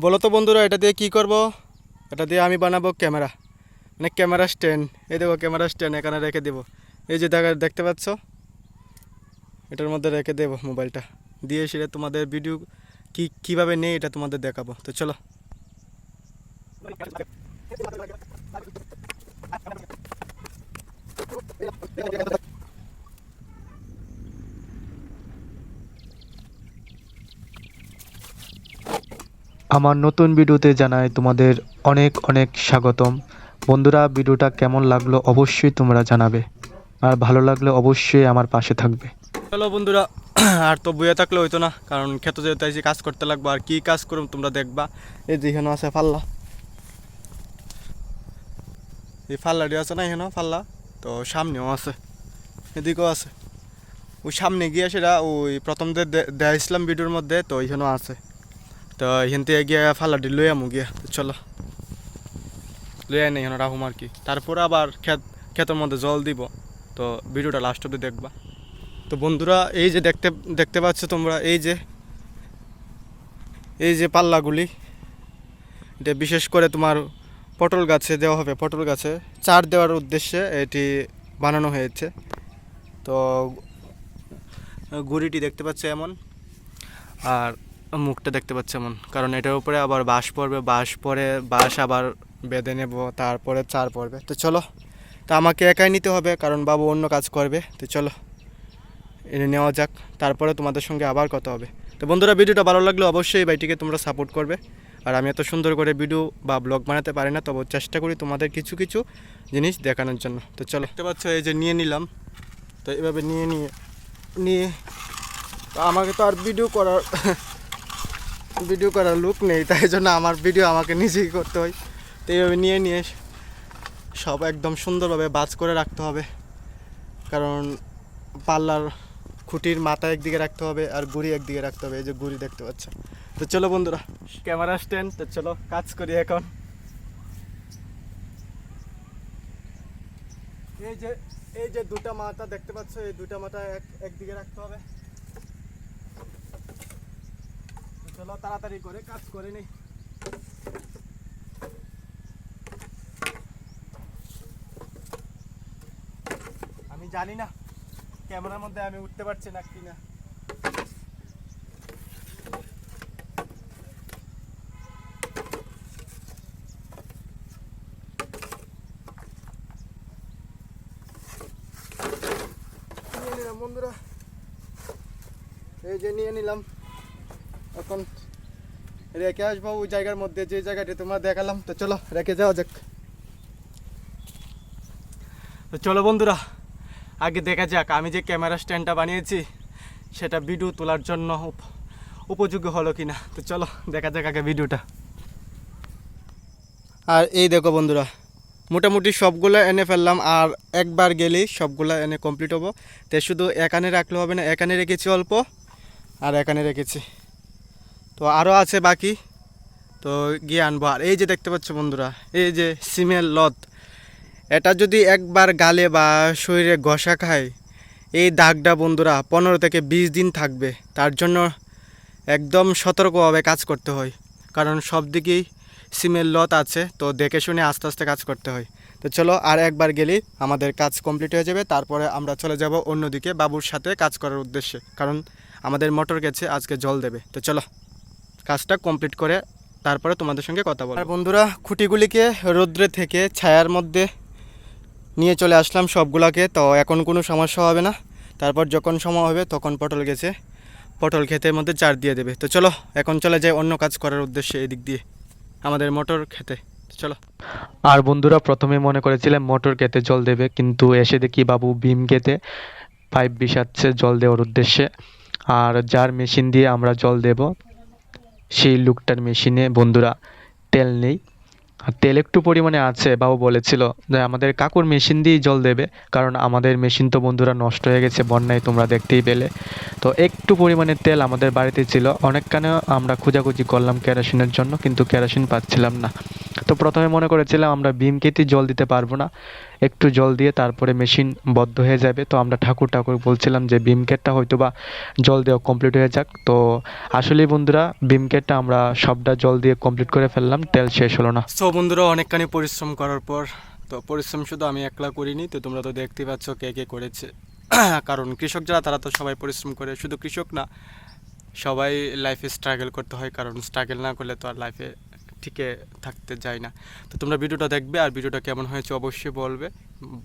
বলো তো বন্ধুরা, এটা দিয়ে কি করব? এটা দিয়ে আমি বানাবো ক্যামেরা, মানে ক্যামেরা স্ট্যান্ড। এই দেখো ক্যামেরা স্ট্যান্ড এখানে রেখে দেবো। এই যে দেখতে পাচ্ছ, এটার মধ্যে রেখে দেবো মোবাইলটা দিয়ে। সেটা তোমাদের ভিডিও কীভাবে নেই এটা তোমাদের দেখাবো। তো চলো। আমার নতুন ভিডিওতে জানাই তোমাদের অনেক অনেক স্বাগতম। বন্ধুরা, ভিডিওটা কেমন লাগলো অবশ্যই তোমরা জানাবে, আর ভালো লাগলে অবশ্যই আমার পাশে থাকবে। চলো বন্ধুরা, আর তো বইয়ে থাকলে হইতো না, কারণ খেতে যেতে এসে কাজ করতে লাগবো। আর কি কাজ করুন তোমরা দেখবা। এই যে এখানে আছে ফাল্লা, এই ফাল্লাটি আছে না এখানে ফাল্লা, তো সামনেও আছে, এদিকেও আছে। ওই সামনে গিয়ে সেটা ওই প্রথম দেখাইছিলাম ভিডিওর মধ্যে, তো এখানেও আছে। তো এখান থেকে গিয়ে ফাল্লাটি লই আমু গিয়া। তো চলো লই আই না এখানে রাখুম আর কি। তারপরে আবার ক্ষেতের মধ্যে জল দিব। তো ভিডিওটা লাস্ট অব্দি দেখবা। তো বন্ধুরা, এই যে দেখতে পাচ্ছ তোমরা, এই যে পাল্লাগুলি, এটা বিশেষ করে তোমার পটল গাছে দেওয়া হবে। পটল গাছে চার দেওয়ার উদ্দেশ্যে এটি বানানো হয়েছে। তো গুড়িটি দেখতে পাচ্ছ এমন, আর মুখটা দেখতে পাচ্ছ এমন, কারণ এটার উপরে আবার বাঁশ পড়বে। বাঁশ আবার বেঁধে নেব, তারপরে চার পড়বে। তো চলো, তা আমাকে একাই নিতে হবে, কারণ বাবু অন্য কাজ করবে। তো চলো এনে নেওয়া যাক, তারপরে তোমাদের সঙ্গে আবার কথা হবে। তো বন্ধুরা, ভিডিওটা ভালো লাগলে অবশ্যই ভাইটিকে তোমরা সাপোর্ট করবে। আর আমি এত সুন্দর করে ভিডিও বা ব্লগ বানাতে পারি না, তবে চেষ্টা করি তোমাদের কিছু কিছু জিনিস দেখানোর জন্য। তো চলো, দেখতে পাচ্ছ এই যে নিয়ে নিলাম। তো এভাবে নিয়ে তো আমাকে তো আর ভিডিও করার লুক নেই, তাই জন্য আমার ভিডিও আমাকে নিজেই করতে হয়। তো এইভাবে নিয়ে সব একদম সুন্দরভাবে বাজ করে রাখতে হবে, কারণ পাল্লার খুঁটির মাথা একদিকে রাখতে হবে আর গুড়ি একদিকে রাখতে হবে। এই যে গুড়ি দেখতে পাচ্ছ। তো চলো বন্ধুরা, ক্যামেরা স্ট্যান্ড, তো চলো কাজ করি এখন। এই যে দুটা মাথা দেখতে পাচ্ছ, এই দুটা মাথা একদিকে রাখতে হবে। চলো তাড়াতাড়ি করে কাজ করে নেই। আমি জানি না ক্যামেরার মধ্যে আমি উঠতে পারছি না কিনা। বন্ধুরা, এই যে নিয়ে নিলাম। এখন রেখে আসবো ওই জায়গার মধ্যে, যে জায়গাটি তোমরা দেখালাম। তো চলো রেখে যাওয়া যাক। তো চলো বন্ধুরা, আগে দেখা যাক আমি যে ক্যামেরা স্ট্যান্ডটা বানিয়েছি সেটা ভিডিও তোলার জন্য উপযোগী হলো কিনা। তো চলো দেখা যাক আগে ভিডিওটা। আর এই দেখো বন্ধুরা, মোটামুটি সবগুলো এনে ফেললাম, আর একবার গেলেই সবগুলো এনে কমপ্লিট হবো। তাই শুধু এখানে রাখলে হবে না, এখানে রেখেছি অল্প, আর এখানে রেখেছি। তো আরও আছে বাকি, তো গিয়ে আনবো। আর এই যে দেখতে পাচ্ছ বন্ধুরা, এই যে সিমের লত, এটা যদি একবার গালে বা শরীরে ঘষা খায়, এই দাগটা বন্ধুরা 15 থেকে 20 দিন থাকবে। তার জন্য একদম সতর্কভাবে কাজ করতে হয়, কারণ সব দিকেই সিমের লত আছে। তো দেখে শুনে আস্তে আস্তে কাজ করতে হয়। তো চলো, আর একবার গেলেই আমাদের কাজ কমপ্লিট হয়ে যাবে। তারপরে আমরা চলে যাব অন্যদিকে বাবুর সাথে কাজ করার উদ্দেশ্যে, কারণ আমাদের মোটর গেছে আজকে জল দেবে। তো চলো কাজটা কমপ্লিট করে তারপরে তোমাদের সঙ্গে কথা বলবো। আর বন্ধুরা, খুঁটিগুলিকে রৌদ্রে থেকে ছায়ার মধ্যে নিয়ে চলে আসলাম সবগুলাকে। তো এখন কোনো সমস্যা হবে না। তারপর যখন সময় হবে তখন পটল ক্ষেতের মধ্যে চার দিয়ে দেবে। তো চলো এখন চলে যাই অন্য কাজ করার উদ্দেশ্যে, এদিক দিয়ে আমাদের মোটর খেতে। চলো। আর বন্ধুরা, প্রথমে মনে করেছিলাম মোটর কেটে জল দেবে, কিন্তু এসে দেখি বাবু বিম কেটে পাইপ বিছাচ্ছে জল দেওয়ার উদ্দেশ্যে। আর যার মেশিন দিয়ে আমরা জল দেব সেই লোকটার মেশিনে বন্ধুরা তেল নেই। আর তেল একটু পরিমাণে আছে, বাবু বলেছিল যে আমাদের কাকুর মেশিন দিয়েই জল দেবে, কারণ আমাদের মেশিন তো বন্ধুরা নষ্ট হয়ে গেছে বন্যায়, তোমরা দেখতেই পেলে। তো একটু পরিমাণে তেল আমাদের বাড়িতে ছিল, অনেকখানে আমরা খোঁজাখুঁজি করলাম কেরোসিনের জন্য, কিন্তু কেরোসিন পাচ্ছিলাম না। তো প্রথমে মনে করেছিলাম আমরা বিম কেটে জল দিতে পারবো না, একটু জল দিয়ে তারপরে মেশিন বদ্ধ হয়ে যাবে। তো আমরা ঠাকুর ঠাকুর বলছিলাম যে বিম কেটটা হয়তো বা জল দেওয়া কমপ্লিট হয়ে যাক। তো আসলেই বন্ধুরা বিম কেটটা আমরা সবটা জল দিয়ে কমপ্লিট করে ফেললাম, তেল শেষ হলো না। সো বন্ধুরা, অনেকখানি পরিশ্রম করার পর, তো পরিশ্রম শুধু আমি একলা করিনি, তো তোমরা তো দেখতেই পাচ্ছ কে কে করেছে। কারণ কৃষক যারা তারা তো সবাই পরিশ্রম করে, শুধু কৃষক না, সবাই লাইফে স্ট্রাগল করতে হয়, কারণ স্ট্রাগল না করলে তো আর লাইফে টিকে থাকতে যায় না। তো তোমরা ভিডিওটা দেখবে, আর ভিডিওটা কেমন হয়েছে অবশ্যই বলবে,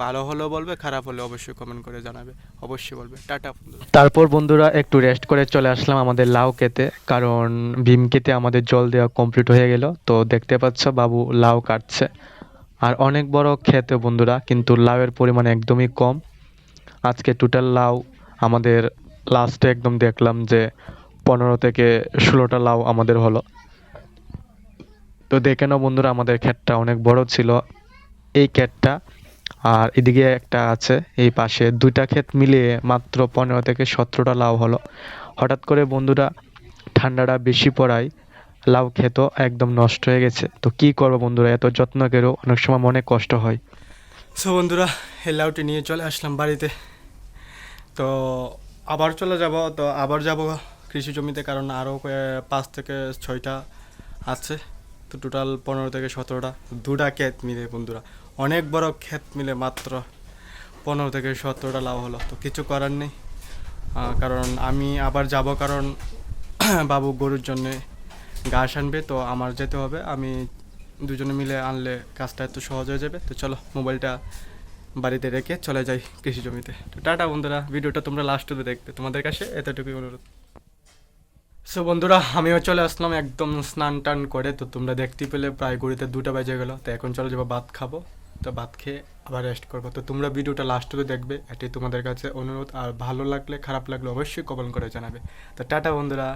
ভালো হলেও বলবে, খারাপ হলে অবশ্যই কমেন্ট করে জানাবে, অবশ্যই বলবে। টাটা বন্ধুরা। তারপর বন্ধুরা একটু রেস্ট করে চলে আসলাম আমাদের লাউ খেতে, কারণ ভীম খেতে আমাদের জল দেওয়া কমপ্লিট হয়ে গেল। তো দেখতে পাচ্ছ বাবু লাউ কাটছে, আর অনেক বড় খেতে বন্ধুরা, কিন্তু লাউয়ের পরিমাণ একদমই কম। আজকে টোটাল লাউ আমাদের লাস্টে একদম দেখলাম যে 15 থেকে 16টা লাউ আমাদের হলো। তো দেখে নাও বন্ধুরা, আমাদের ক্ষেতটা অনেক বড় ছিল, এই ক্ষেতটা আর এদিকে একটা আছে, এই পাশে দুইটা ক্ষেত মিলিয়ে মাত্র 15 থেকে 17টা লাউ হলো। হঠাৎ করে বন্ধুরা ঠান্ডাটা বেশি পড়ায় লাউ ক্ষেত একদম নষ্ট হয়ে গেছে। তো কি করবো বন্ধুরা, এত যত্ন করেও অনেক সময় মনে কষ্ট হয়। সো বন্ধুরা, এই লাউটি নিয়ে চলে আসলাম বাড়িতে। তো আবার চলে যাব, তো আবার যাব কৃষি জমিতে, কারণ আরও 5 থেকে 6টা আছে। তো টোটাল 15 থেকে 17টা, দুটা ক্ষেত মিলে বন্ধুরা, অনেক বড় ক্ষেত মিলে মাত্র 15 থেকে 17টা লাউ হলো। তো কিছু করার নেই, কারণ আমি আবার যাব, কারণ বাবু গরুর জন্যে ঘাস আনবে, তো আমার যেতে হবে। আমি দুজনে মিলে আনলে কাজটা একটু সহজ হয়ে যাবে। তো চলো, মোবাইলটা বাড়িতে রেখে চলে যাই কৃষি জমিতে। তো টাটা বন্ধুরা, ভিডিওটা তোমরা লাস্ট অব্দি দেখবে, তোমাদের কাছে এতটুকুই অনুরোধ। সো বন্ধুরা, আমিও চলে আসলাম একদম স্নান টান করে। তো তোমরা দেখতেই পেলে প্রায় ঘড়িতে 2টা বেজে গেলো। তো এখন চলে যাবো ভাত খাবো, তো ভাত খেয়ে আবার রেস্ট করবো। তো তোমরা ভিডিওটা লাস্ট অব্দি দেখবে, এটাই তোমাদের কাছে অনুরোধ। আর ভালো লাগলে খারাপ লাগলে অবশ্যই কমেন্ট করে জানাবে। তো টাটা বন্ধুরা।